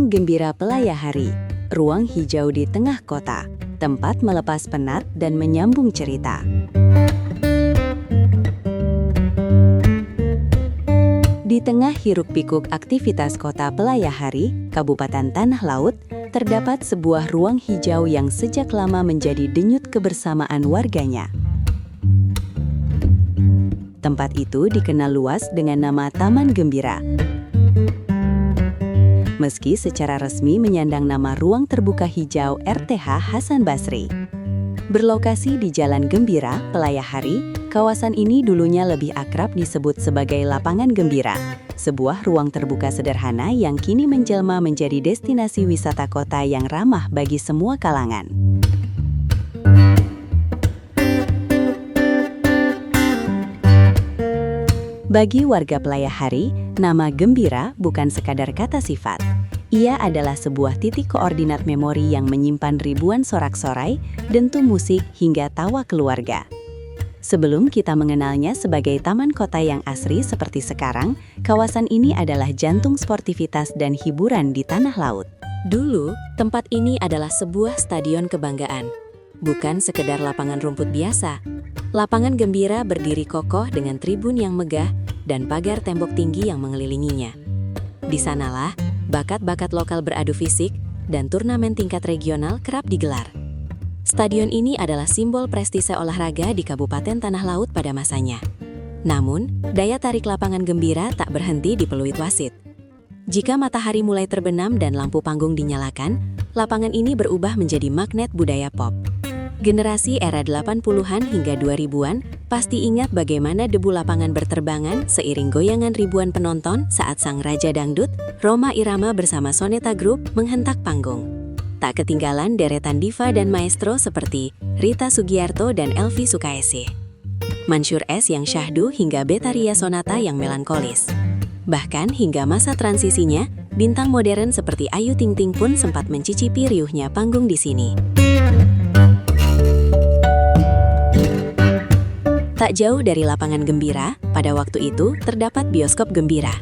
Taman Gembira Pelayahari, ruang hijau di tengah kota, tempat melepas penat dan menyambung cerita. Di tengah hiruk-pikuk aktivitas kota Pelayahari, Kabupaten Tanah Laut, terdapat sebuah ruang hijau yang sejak lama menjadi denyut kebersamaan warganya. Tempat itu dikenal luas dengan nama Taman Gembira. Meski secara resmi menyandang nama Ruang Terbuka Hijau RTH Hasan Basri. Berlokasi di Jalan Gembira, Pelayahari, kawasan ini dulunya lebih akrab disebut sebagai Lapangan Gembira, sebuah ruang terbuka sederhana yang kini menjelma menjadi destinasi wisata kota yang ramah bagi semua kalangan. Bagi warga Pelayahari, nama Gembira bukan sekadar kata sifat. Ia adalah sebuah titik koordinat memori yang menyimpan ribuan sorak-sorai, dentuh musik, hingga tawa keluarga. Sebelum kita mengenalnya sebagai taman kota yang asri seperti sekarang, kawasan ini adalah jantung sportivitas dan hiburan di Tanah Laut. Dulu, tempat ini adalah sebuah stadion kebanggaan. Bukan sekedar lapangan rumput biasa. Lapangan Gembira berdiri kokoh dengan tribun yang megah dan pagar tembok tinggi yang mengelilinginya. Di sanalah, bakat-bakat lokal beradu fisik dan turnamen tingkat regional kerap digelar. Stadion ini adalah simbol prestise olahraga di Kabupaten Tanah Laut pada masanya. Namun, daya tarik lapangan Gembira tak berhenti di peluit wasit. Jika matahari mulai terbenam dan lampu panggung dinyalakan, lapangan ini berubah menjadi magnet budaya pop. Generasi era 80-an hingga 2000-an pasti ingat bagaimana debu lapangan berterbangan seiring goyangan ribuan penonton saat sang Raja Dangdut, Rhoma Irama bersama Soneta Group menghentak panggung. Tak ketinggalan deretan diva dan maestro seperti Rita Sugiarto dan Elvi Sukaesih, Mansyur S yang syahdu hingga Betharia Sonata yang melankolis. Bahkan hingga masa transisinya, bintang modern seperti Ayu Ting Ting pun sempat mencicipi riuhnya panggung di sini. Tak jauh dari lapangan Gembira, pada waktu itu terdapat bioskop Gembira.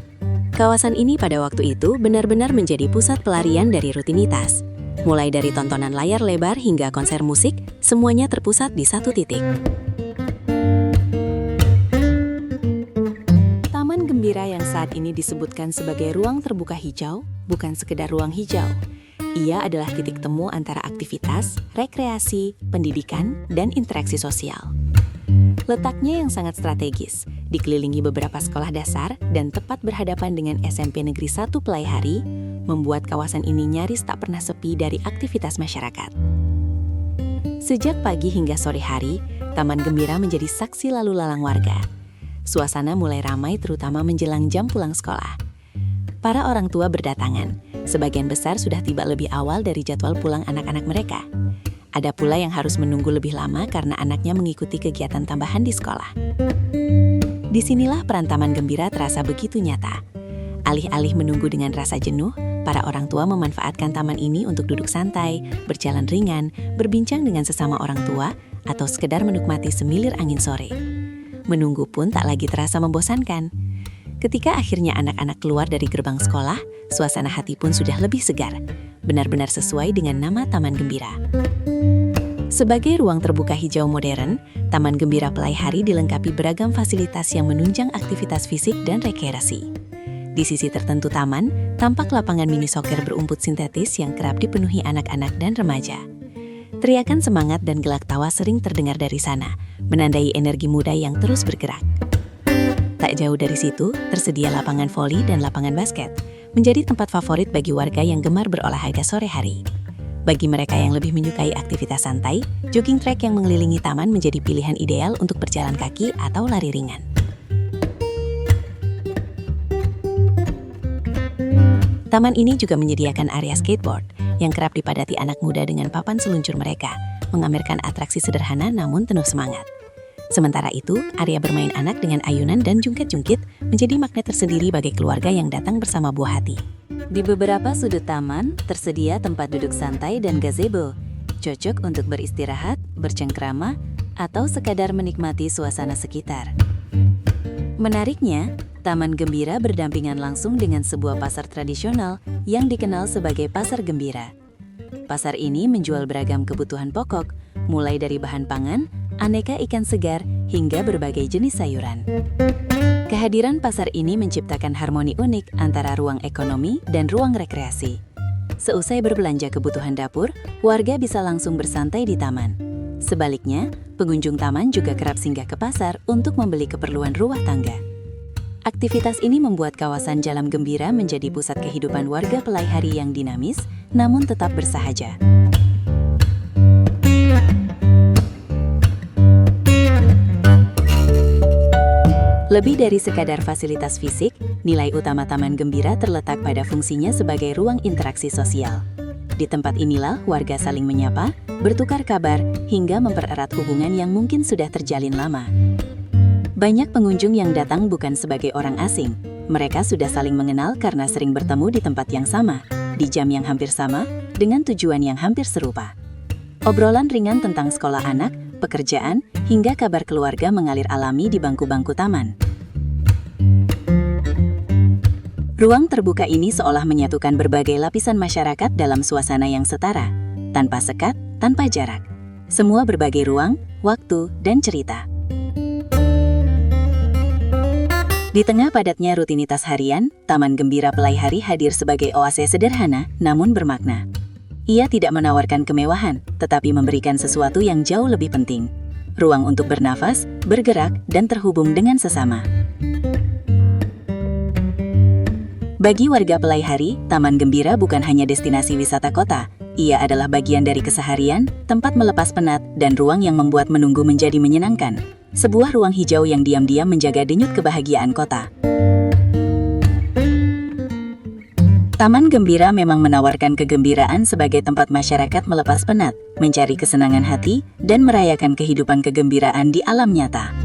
Kawasan ini pada waktu itu benar-benar menjadi pusat pelarian dari rutinitas. Mulai dari tontonan layar lebar hingga konser musik, semuanya terpusat di satu titik. Taman Gembira yang saat ini disebutkan sebagai ruang terbuka hijau, bukan sekedar ruang hijau. Ia adalah titik temu antara aktivitas, rekreasi, pendidikan, dan interaksi sosial. Letaknya yang sangat strategis, dikelilingi beberapa sekolah dasar dan tepat berhadapan dengan SMP Negeri 1 Pelayahari, membuat kawasan ini nyaris tak pernah sepi dari aktivitas masyarakat. Sejak pagi hingga sore hari, Taman Gembira menjadi saksi lalu lalang warga. Suasana mulai ramai terutama menjelang jam pulang sekolah. Para orang tua berdatangan, sebagian besar sudah tiba lebih awal dari jadwal pulang anak-anak mereka. Ada pula yang harus menunggu lebih lama karena anaknya mengikuti kegiatan tambahan di sekolah. Disinilah peran Taman Gembira terasa begitu nyata. Alih-alih menunggu dengan rasa jenuh, para orang tua memanfaatkan taman ini untuk duduk santai, berjalan ringan, berbincang dengan sesama orang tua, atau sekedar menikmati semilir angin sore. Menunggu pun tak lagi terasa membosankan. Ketika akhirnya anak-anak keluar dari gerbang sekolah, suasana hati pun sudah lebih segar. Benar-benar sesuai dengan nama Taman Gembira. Sebagai ruang terbuka hijau modern, Taman Gembira Pelayahari dilengkapi beragam fasilitas yang menunjang aktivitas fisik dan rekreasi. Di sisi tertentu taman, tampak lapangan mini soccer berumput sintetis yang kerap dipenuhi anak-anak dan remaja. Teriakan semangat dan gelak tawa sering terdengar dari sana, menandai energi muda yang terus bergerak. Tak jauh dari situ, tersedia lapangan voli dan lapangan basket, menjadi tempat favorit bagi warga yang gemar berolahraga sore hari. Bagi mereka yang lebih menyukai aktivitas santai, jogging track yang mengelilingi taman menjadi pilihan ideal untuk berjalan kaki atau lari ringan. Taman ini juga menyediakan area skateboard yang kerap dipadati anak muda dengan papan seluncur mereka, mengamirkan atraksi sederhana namun penuh semangat. Sementara itu, area bermain anak dengan ayunan dan jungkit-jungkit menjadi magnet tersendiri bagi keluarga yang datang bersama buah hati. Di beberapa sudut taman, tersedia tempat duduk santai dan gazebo, cocok untuk beristirahat, bercengkrama, atau sekadar menikmati suasana sekitar. Menariknya, Taman Gembira berdampingan langsung dengan sebuah pasar tradisional yang dikenal sebagai Pasar Gembira. Pasar ini menjual beragam kebutuhan pokok, mulai dari bahan pangan, aneka ikan segar, hingga berbagai jenis sayuran. Kehadiran pasar ini menciptakan harmoni unik antara ruang ekonomi dan ruang rekreasi. Seusai berbelanja kebutuhan dapur, warga bisa langsung bersantai di taman. Sebaliknya, pengunjung taman juga kerap singgah ke pasar untuk membeli keperluan rumah tangga. Aktivitas ini membuat kawasan Jalan Gembira menjadi pusat kehidupan warga Pelaihari yang dinamis, namun tetap bersahaja. Lebih dari sekadar fasilitas fisik, nilai utama Taman Gembira terletak pada fungsinya sebagai ruang interaksi sosial. Di tempat inilah warga saling menyapa, bertukar kabar, hingga mempererat hubungan yang mungkin sudah terjalin lama. Banyak pengunjung yang datang bukan sebagai orang asing. Mereka sudah saling mengenal karena sering bertemu di tempat yang sama, di jam yang hampir sama, dengan tujuan yang hampir serupa. Obrolan ringan tentang sekolah anak, pekerjaan, hingga kabar keluarga mengalir alami di bangku-bangku taman. Ruang terbuka ini seolah menyatukan berbagai lapisan masyarakat dalam suasana yang setara, tanpa sekat, tanpa jarak. Semua berbagai ruang, waktu, dan cerita. Di tengah padatnya rutinitas harian, Taman Gembira Pelaihari hadir sebagai oase sederhana namun bermakna. Ia tidak menawarkan kemewahan, tetapi memberikan sesuatu yang jauh lebih penting. Ruang untuk bernafas, bergerak, dan terhubung dengan sesama. Bagi warga Pelaihari, Taman Gembira bukan hanya destinasi wisata kota. Ia adalah bagian dari keseharian, tempat melepas penat, dan ruang yang membuat menunggu menjadi menyenangkan. Sebuah ruang hijau yang diam-diam menjaga denyut kebahagiaan kota. Taman Gembira memang menawarkan kegembiraan sebagai tempat masyarakat melepas penat, mencari kesenangan hati, dan merayakan kehidupan kegembiraan di alam nyata.